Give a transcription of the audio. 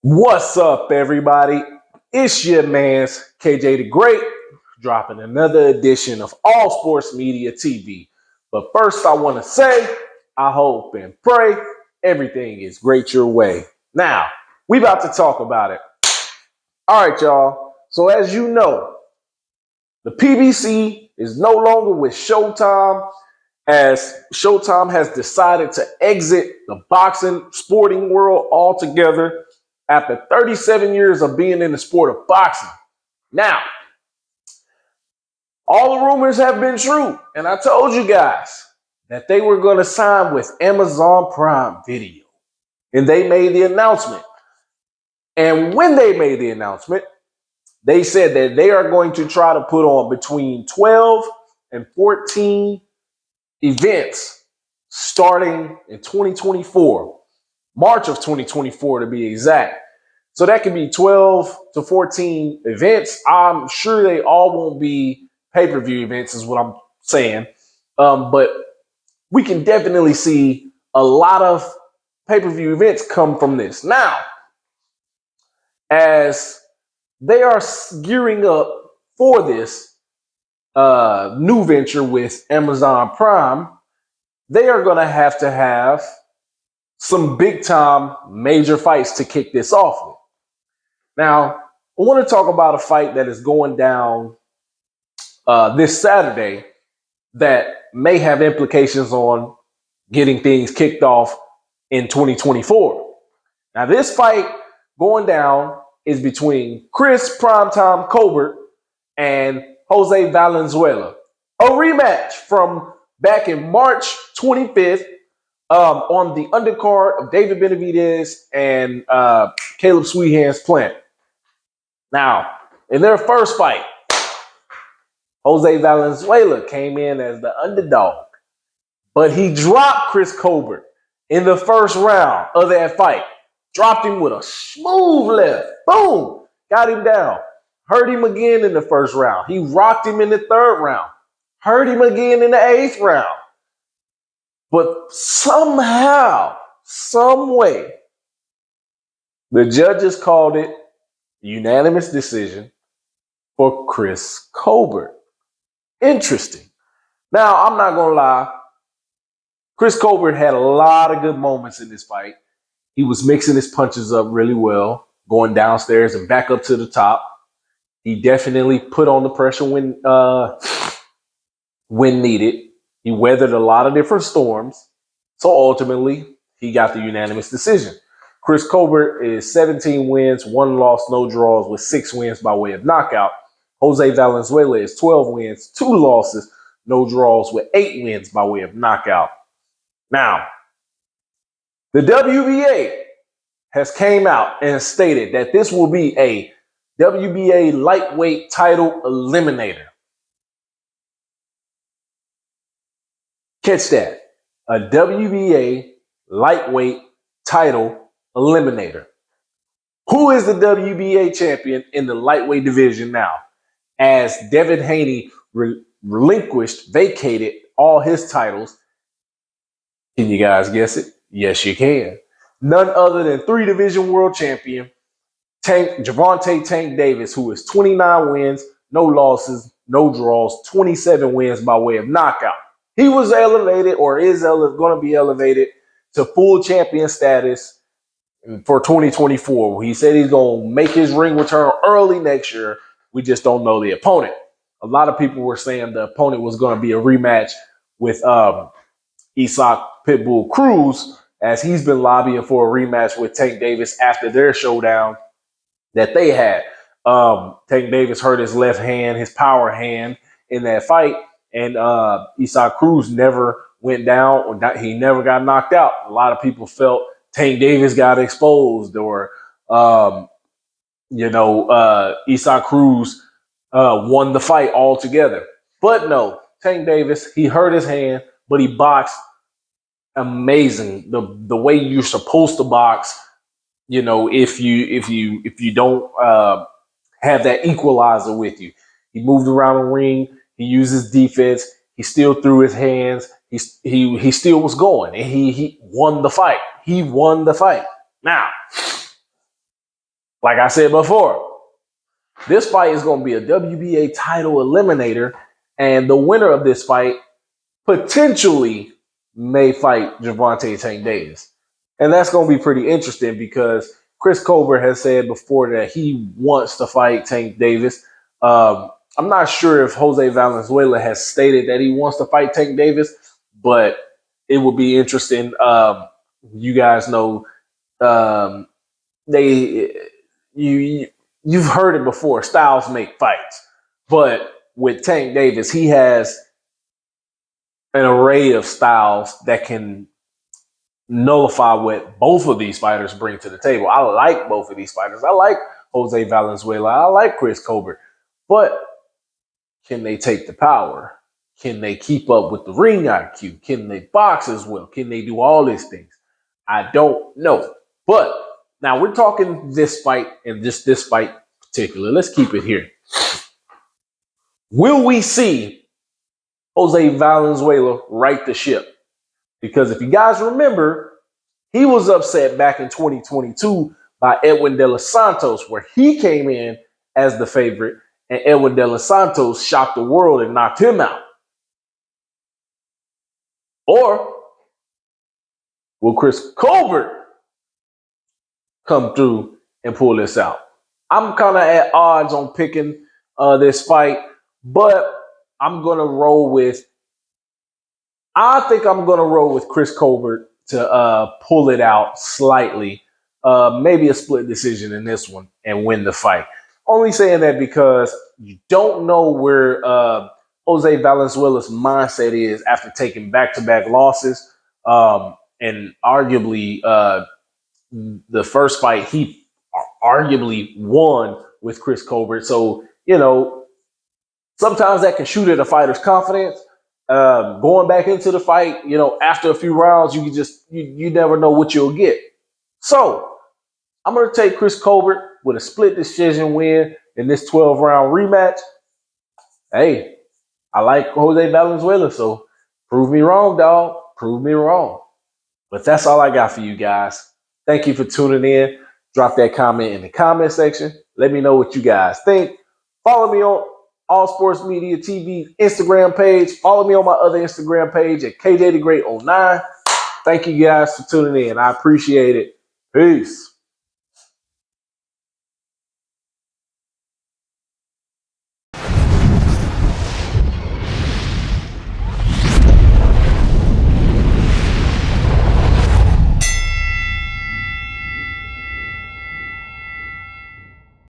What's up, everybody? It's your man's KJ the Great, dropping another edition of All Sports Media TV. But first, I want to say, I hope and pray everything is great your way. Now, we about to talk about it. All right, y'all. So as you know, the PBC is no longer with Showtime, as Showtime has decided to exit the boxing sporting world altogether after 37 years of being in the sport of boxing. Now, all the rumors have been true, and I told you guys that they were going to sign with Amazon Prime Video, and they made the announcement. And when they made the announcement, they said that they are going to try to put on between 12 and 14 events starting in 2024, March of 2024 to be exact. So that could be 12 to 14 events. I'm sure they all won't be pay-per-view events is what I'm saying. But we can definitely see a lot of pay-per-view events come from this. Now, as they are gearing up for this new venture with Amazon Prime, they are going to have some big-time major fights to kick this off with. Now, I want to talk about a fight that is going down this Saturday that may have implications on getting things kicked off in 2024. Now, this fight going down is between Chris Primetime Cobert and Jose Valenzuela. A rematch from back in March 25th on the undercard of David Benavidez and Caleb Sweethand's Plant. Now, in their first fight, Jose Valenzuela came in as the underdog, but he dropped Chris Colbert in the first round of that fight. Dropped him with a smooth left. Boom! Got him down. Hurt him again in the first round. He rocked him in the third round. Hurt him again in the eighth round. But somehow, some way, the judges called it unanimous decision for Chris Colbert. Interesting. Now, I'm not going to lie. Chris Colbert had a lot of good moments in this fight. He was mixing his punches up really well, going downstairs and back up to the top. He definitely put on the pressure when needed. He weathered a lot of different storms. So ultimately, he got the unanimous decision. Chris Colbert is 17 wins, 1 loss, no draws, with 6 wins by way of knockout. Jose Valenzuela is 12 wins, 2 losses, no draws, with 8 wins by way of knockout. Now, the WBA has came out and stated that this will be a WBA lightweight title eliminator. Catch that. A WBA lightweight title eliminator. Who is the WBA champion in the lightweight division now? As Devin Haney vacated all his titles. Can you guys guess it? Yes, you can. None other than 3-division world champion Gervonta Tank Davis, who is 29 wins, no losses, no draws, 27 wins by way of knockout. He was elevated, or is going to be elevated, to full champion status for 2024. He said he's going to make his ring return early next year. We just don't know the opponent. A lot of people were saying the opponent was going to be a rematch with Isaac Pitbull Cruz, as he's been lobbying for a rematch with Tank Davis after their showdown that they had. Tank Davis hurt his left hand, his power hand, in that fight. And Isaac Cruz never went down, or he never got knocked out. A lot of people felt Tank Davis got exposed, or, Isaac Cruz won the fight altogether. But no, Tank Davis, he hurt his hand, but he boxed amazing. The way you're supposed to box, if you don't have that equalizer with you. He moved around the ring. He used his defense. He still threw his hands. He still was going, and he won the fight. He won the fight. Now, like I said before, this fight is going to be a WBA title eliminator, and the winner of this fight potentially may fight Gervonta Tank Davis. And that's going to be pretty interesting because Chris Colbert has said before that he wants to fight Tank Davis. I'm not sure if Jose Valenzuela has stated that he wants to fight Tank Davis, but it would be interesting. You guys know you've heard it before. Styles make fights, but with Tank Davis, he has an array of styles that can nullify what both of these fighters bring to the table. I like both of these fighters. I like Jose Valenzuela. I like Chris Colbert. But can they take the power? Can they keep up with the ring IQ? Can they box as well? Can they do all these things? I don't know. But now we're talking this fight and just this fight in particular. Let's keep it here. Will we see Jose Valenzuela right the ship? Because if you guys remember, he was upset back in 2022 by Edwin De Los Santos, where he came in as the favorite, and Edwin De Los Santos shocked the world and knocked him out. Or will Chris Colbert come through and pull this out? I'm kind of at odds on picking this fight, but I'm going to roll with Chris Colbert to pull it out slightly, maybe a split decision in this one and win the fight. Only saying that because you don't know where Jose Valenzuela's mindset is after taking back-to-back losses. And arguably, the first fight he arguably won with Chris Colbert. So, sometimes that can shoot at a fighter's confidence. Going back into the fight, after a few rounds, you never know what you'll get. So I'm going to take Chris Colbert with a split decision win in this 12-round rematch. Hey, I like Jose Valenzuela, so prove me wrong, dog. Prove me wrong. But that's all I got for you guys. Thank you for tuning in. Drop that comment in the comment section. Let me know what you guys think. Follow me on All Sports Media TV Instagram page. Follow me on my other Instagram page at KJ the Great 09. Thank you guys for tuning in. I appreciate it. Peace.